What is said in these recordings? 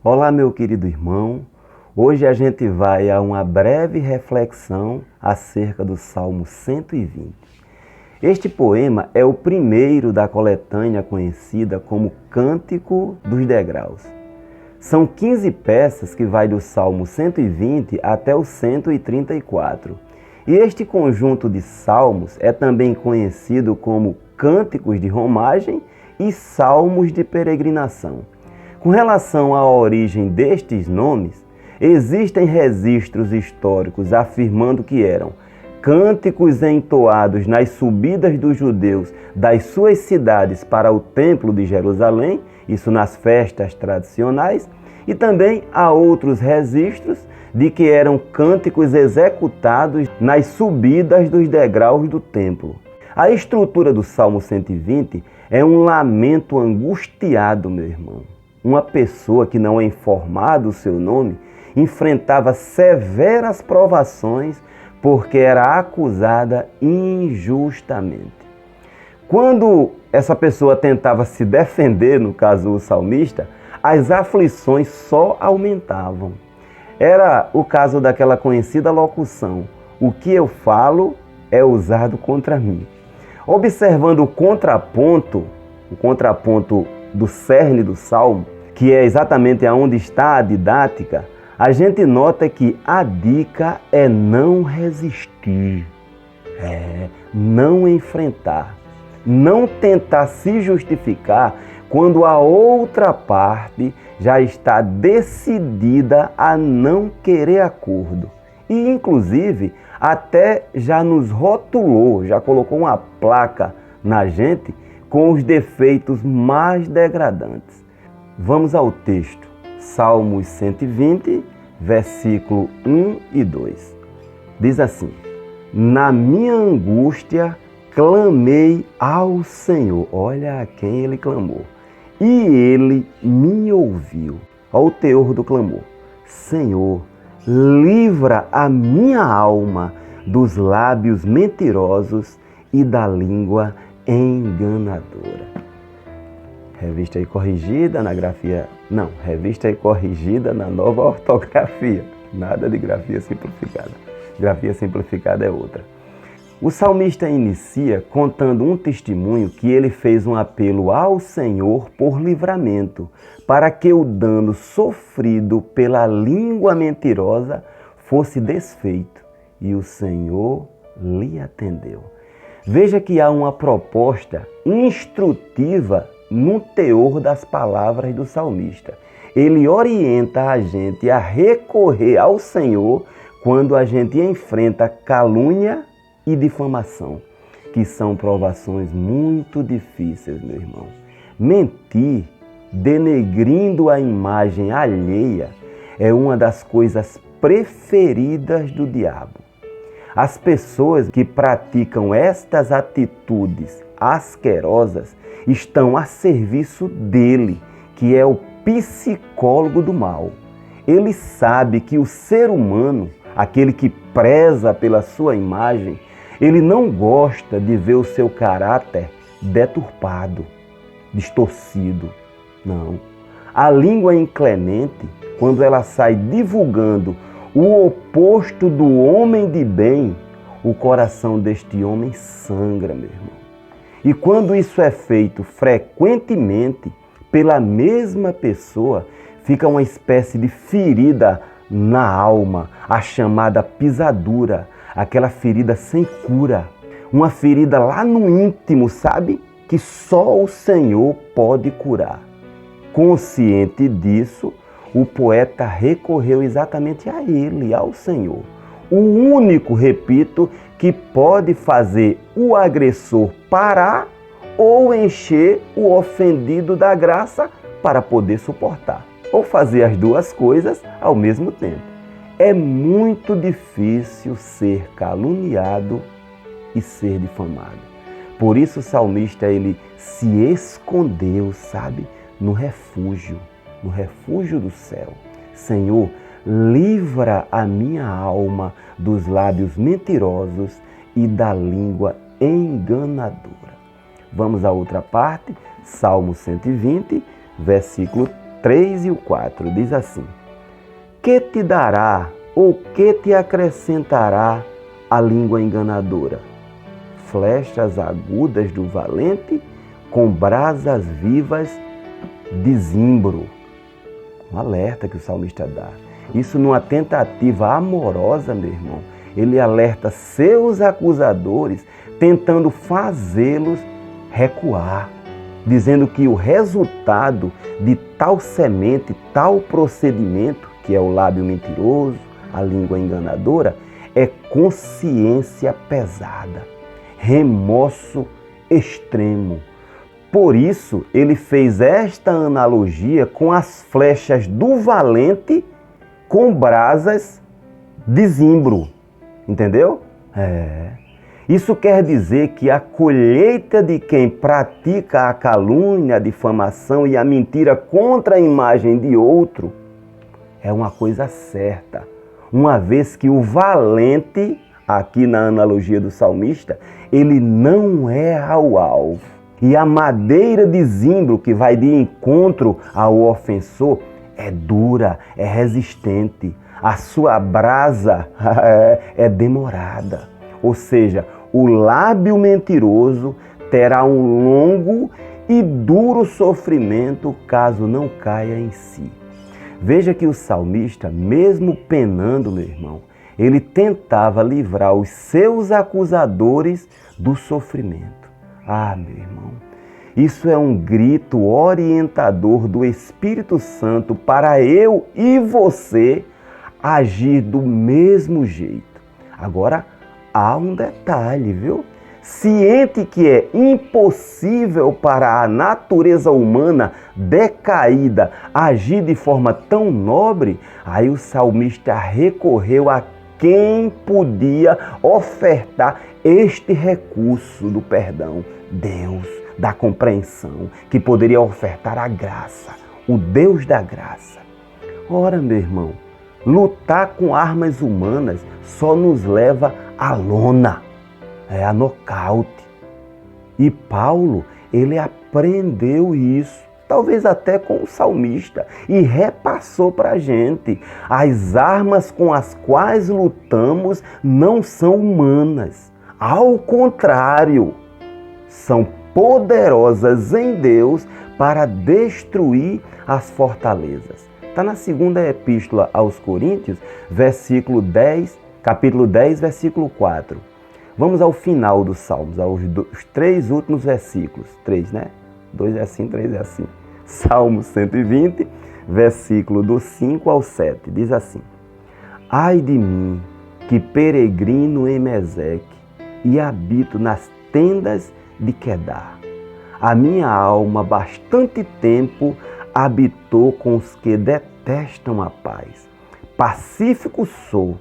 Olá, meu querido irmão. Hoje a gente vai a uma breve reflexão acerca do Salmo 120. Este poema é o primeiro da coletânea conhecida como Cântico dos Degraus. São 15 peças que vai do Salmo 120 até o 134. E este conjunto de salmos é também conhecido como Cânticos de Romagem e Salmos de Peregrinação. Com relação à origem destes nomes, existem registros históricos afirmando que eram cânticos entoados nas subidas dos judeus das suas cidades para o Templo de Jerusalém, isso nas festas tradicionais, e também há outros registros de que eram cânticos executados nas subidas dos degraus do templo. A estrutura do Salmo 120 é um lamento angustiado, meu irmão. Uma pessoa que não é informada do seu nome enfrentava severas provações porque era acusada injustamente. Quando essa pessoa tentava se defender, no caso o salmista, as aflições só aumentavam. Era o caso daquela conhecida locução: o que eu falo é usado contra mim. Observando o contraponto do cerne do Salmo, que é exatamente aonde está a didática, a gente nota que a dica é não resistir, não enfrentar, não tentar se justificar quando a outra parte já está decidida a não querer acordo. E, inclusive, até já nos rotulou, já colocou uma placa na gente com os defeitos mais degradantes. Vamos ao texto. Salmos 120, versículo 1 e 2. Diz assim: na minha angústia clamei ao Senhor. Olha a quem ele clamou. E ele me ouviu. Olha o teor do clamor. Senhor, livra a minha alma dos lábios mentirosos e da língua enganadora. Revista e corrigida na grafia... Não, revista e corrigida na nova ortografia. Nada de grafia simplificada. Grafia simplificada é outra. O salmista inicia contando um testemunho que ele fez um apelo ao Senhor por livramento, para que o dano sofrido pela língua mentirosa fosse desfeito, e o Senhor lhe atendeu. Veja que há uma proposta instrutiva no teor das palavras do salmista. Ele orienta a gente a recorrer ao Senhor quando a gente enfrenta calúnia e difamação, que são provações muito difíceis, meu irmão. Mentir, denegrindo a imagem alheia, é uma das coisas preferidas do diabo. As pessoas que praticam estas atitudes asquerosas estão a serviço dele, que é o psicólogo do mal. Ele sabe que o ser humano, aquele que preza pela sua imagem, ele não gosta de ver o seu caráter deturpado, distorcido. Não. A língua inclemente, quando ela sai divulgando o oposto do homem de bem, o coração deste homem sangra, meu irmão. E quando isso é feito frequentemente pela mesma pessoa, fica uma espécie de ferida na alma, a chamada pisadura, aquela ferida sem cura, uma ferida lá no íntimo, sabe? Que só o Senhor pode curar. Consciente disso, o poeta recorreu exatamente a ele, ao Senhor. O único, repito, que pode fazer o agressor parar ou encher o ofendido da graça para poder suportar, ou fazer as duas coisas ao mesmo tempo. É muito difícil ser caluniado e ser difamado. Por isso o salmista ele se escondeu, sabe, no refúgio do céu. Senhor, livra a minha alma dos lábios mentirosos e da língua enganadora. Vamos à outra parte, Salmo 120, versículo 3 e o 4, diz assim: que te dará ou que te acrescentará a língua enganadora? Flechas agudas do valente com brasas vivas de zimbro. Um alerta que o salmista dá. Isso numa tentativa amorosa, meu irmão. Ele alerta seus acusadores, tentando fazê-los recuar, dizendo que o resultado de tal semente, tal procedimento, que é o lábio mentiroso, a língua enganadora, é consciência pesada, remorso extremo. Por isso, ele fez esta analogia com as flechas do valente com brasas de zimbro. Entendeu? Isso quer dizer que a colheita de quem pratica a calúnia, a difamação e a mentira contra a imagem de outro é uma coisa certa, uma vez que o valente, aqui na analogia do salmista, ele não é ao alvo. E a madeira de zimbro que vai de encontro ao ofensor é dura, é resistente. A sua brasa é demorada. Ou seja, o lábio mentiroso terá um longo e duro sofrimento caso não caia em si. Veja que o salmista, mesmo penando, meu irmão, ele tentava livrar os seus acusadores do sofrimento. Ah, meu irmão, isso é um grito orientador do Espírito Santo para eu e você agir do mesmo jeito. Agora, há um detalhe, viu? Ciente que é impossível para a natureza humana decaída agir de forma tão nobre, aí o salmista recorreu a quem podia ofertar este recurso do perdão: Deus da compreensão, que poderia ofertar a graça, o Deus da graça. Ora, meu irmão, lutar com armas humanas só nos leva à lona, a nocaute. E Paulo, ele aprendeu isso, talvez até com o salmista, e repassou para a gente. As armas com as quais lutamos não são humanas. Ao contrário, são poderosas em Deus para destruir as fortalezas. Está na segunda epístola aos Coríntios, capítulo 10, versículo 4. Vamos ao final dos Salmos, aos 3 últimos versículos. 3, né? 2 é assim, 3 é assim. Salmo 120, versículo do 5 ao 7. Diz assim: ai de mim, que peregrino em Meseque e habito nas tendas de Quedar. A minha alma bastante tempo habitou com os que detestam a paz. Pacífico sou,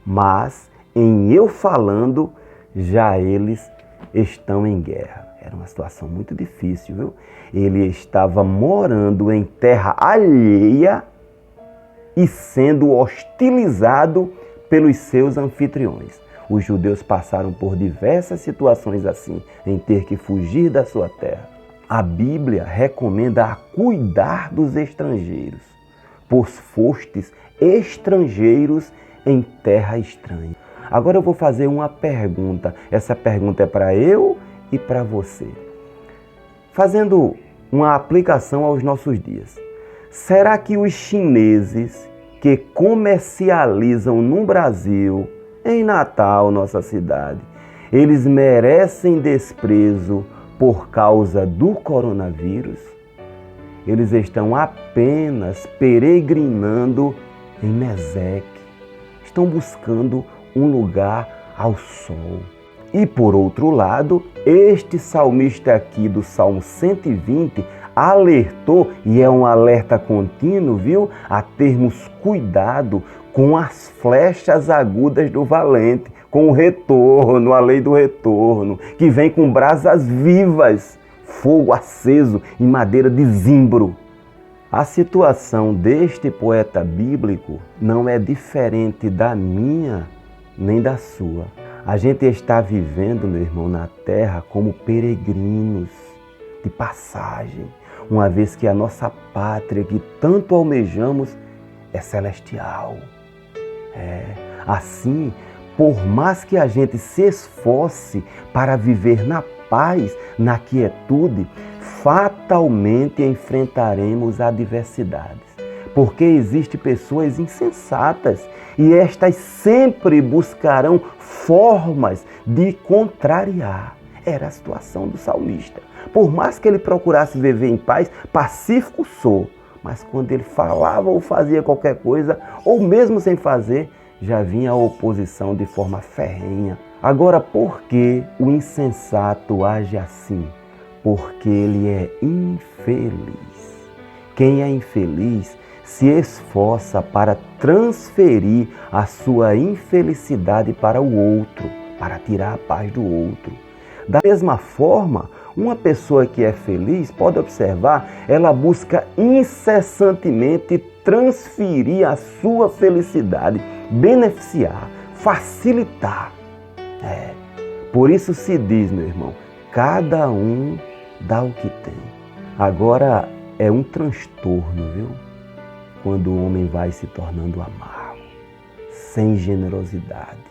mas em eu falando, já eles estão em guerra. Era uma situação muito difícil, viu? Ele estava morando em terra alheia e sendo hostilizado pelos seus anfitriões. Os judeus passaram por diversas situações assim, em ter que fugir da sua terra. A Bíblia recomenda a cuidar dos estrangeiros, pois fostes estrangeiros em terra estranha. Agora eu vou fazer uma pergunta. Essa pergunta é para eu e para você. Fazendo uma aplicação aos nossos dias. Será que os chineses que comercializam no Brasil, em Natal, nossa cidade, eles merecem desprezo por causa do coronavírus? Eles estão apenas peregrinando em Meseque. Estão buscando um lugar ao sol. E por outro lado, este salmista aqui do Salmo 120 alertou, e é um alerta contínuo, viu? A termos cuidado com as flechas agudas do valente, com o retorno, a lei do retorno, que vem com brasas vivas, fogo aceso em madeira de zimbro. A situação deste poeta bíblico não é diferente da minha nem da sua. A gente está vivendo, meu irmão, na terra como peregrinos de passagem, uma vez que a nossa pátria que tanto almejamos é celestial. Assim, por mais que a gente se esforce para viver na paz, na quietude, fatalmente enfrentaremos adversidades. Porque existem pessoas insensatas e estas sempre buscarão formas de contrariar. Era a situação do salmista. Por mais que ele procurasse viver em paz, pacífico sou. Mas quando ele falava ou fazia qualquer coisa, ou mesmo sem fazer, já vinha a oposição de forma ferrenha. Agora, por que o insensato age assim? Porque ele é infeliz. Quem é infeliz se esforça para transferir a sua infelicidade para o outro, para tirar a paz do outro. Da mesma forma, uma pessoa que é feliz, pode observar, ela busca incessantemente transferir a sua felicidade, beneficiar, facilitar. Por isso se diz, meu irmão, cada um dá o que tem. Agora é um transtorno, viu? Quando o homem vai se tornando amargo, sem generosidade.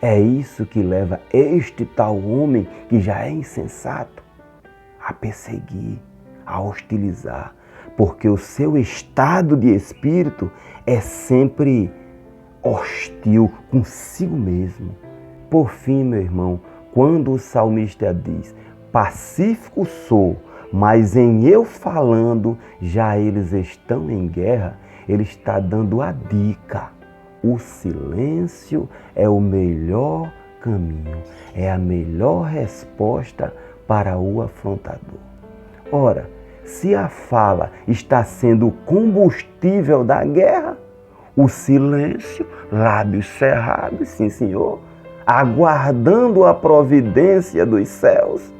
É isso que leva este tal homem, que já é insensato, a perseguir, a hostilizar, porque o seu estado de espírito é sempre hostil consigo mesmo. Por fim, meu irmão, quando o salmista diz, pacífico sou, mas em eu falando, já eles estão em guerra, ele está dando a dica. O silêncio é o melhor caminho, é a melhor resposta para o afrontador. Ora, se a fala está sendo o combustível da guerra, o silêncio, lábios cerrados, sim senhor, aguardando a providência dos céus,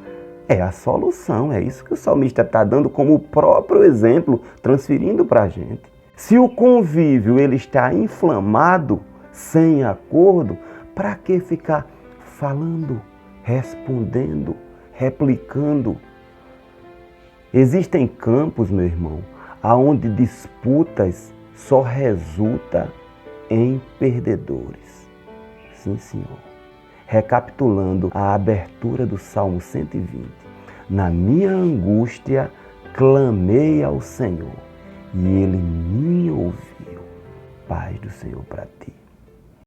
é a solução. É isso que o salmista está dando como próprio exemplo, transferindo para a gente. Se o convívio ele está inflamado, sem acordo, para que ficar falando, respondendo, replicando? Existem campos, meu irmão, aonde disputas só resultam em perdedores. Sim, senhor. Recapitulando a abertura do Salmo 120. Na minha angústia, clamei ao Senhor, e Ele me ouviu. Paz do Senhor para ti.